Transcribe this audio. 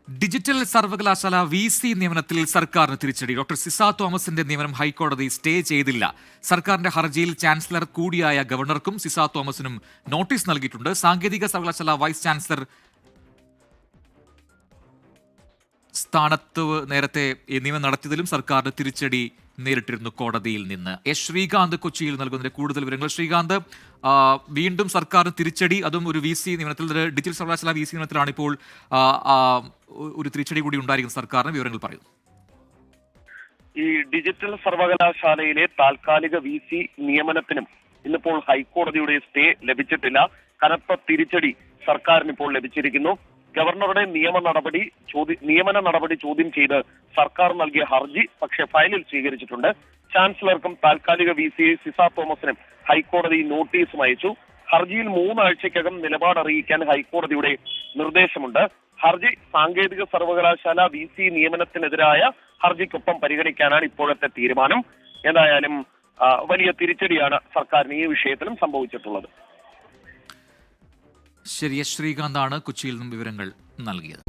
Digital സർവകലാശാല VC നിയമനത്തിൽ സർക്കാരിന് തിരിച്ചടി. ഡോക്ടർ സിസ തോമസിന്റെ നിയമനം ഹൈക്കോടതി സ്റ്റേ ചെയ്തില്ല. സർക്കാരിന്റെ ഹർജിയിൽ ചാൻസലർ കൂടിയായ ഗവർണർക്കും സിസ തോമസിനും നോട്ടീസ് നൽകിയിട്ടുണ്ട്. സാങ്കേതിക സർവകലാശാല വൈസ് ചാൻസലർ സ്ഥാനത്ത് നേരത്തെ നിയമനം നടത്തിയതിലും സർക്കാരിന് തിരിച്ചടി നേരിട്ടിരുന്നു കോടതിയിൽ നിന്ന്. ശ്രീകാന്ത് കൊച്ചിയിൽ നൽകുന്നതിന്റെ കൂടുതൽ വിവരങ്ങൾ. ശ്രീകാന്ത്, വീണ്ടും സർക്കാരിന് തിരിച്ചടി, അതും ഒരു VC നിയമനത്തിൽ, ഡിജിറ്റൽ സർവകലാശാല VC നിയമനത്തിലാണ് ഇപ്പോൾ ഒരു തിരിച്ചടി കൂടി ഉണ്ടായിരിക്കുന്നത് സർക്കാരിന്. വിവരങ്ങൾ പറയൂ. ഈ ഡിജിറ്റൽ സർവകലാശാലയിലെ താൽക്കാലിക VC നിയമനത്തിനും ഇന്നിപ്പോൾ ഹൈക്കോടതിയുടെ സ്റ്റേ ലഭിച്ചിട്ടില്ല. കനത്ത തിരിച്ചടി സർക്കാരിന് ഇപ്പോൾ ലഭിച്ചിരിക്കുന്നു. ഗവർണറുടെ നിയമന നടപടി ചോദ്യം ചെയ്ത് സർക്കാർ നൽകിയ ഹർജി പക്ഷേ ഫയലിൽ സ്വീകരിച്ചിട്ടുണ്ട്. ചാൻസലർക്കും താൽക്കാലിക VC സിസ തോമസിനും ഹൈക്കോടതി നോട്ടീസും അയച്ചു. ഹർജിയിൽ 3 ആഴ്ചയ്ക്കകം നിലപാട് അറിയിക്കാൻ ഹൈക്കോടതിയുടെ നിർദ്ദേശമുണ്ട്. ഹർജി സാങ്കേതിക സർവകലാശാല VC നിയമനത്തിനെതിരായ ഹർജിക്കൊപ്പം പരിഗണിക്കാനാണ് ഇപ്പോഴത്തെ തീരുമാനം. എന്തായാലും വലിയ തിരിച്ചടിയാണ് സർക്കാരിന് ഈ വിഷയത്തിലും സംഭവിച്ചിട്ടുള്ളത്. ശരി, ശ്രീകാന്താണ് കൊച്ചിയിൽ നിന്നും വിവരങ്ങൾ നൽകിയത്.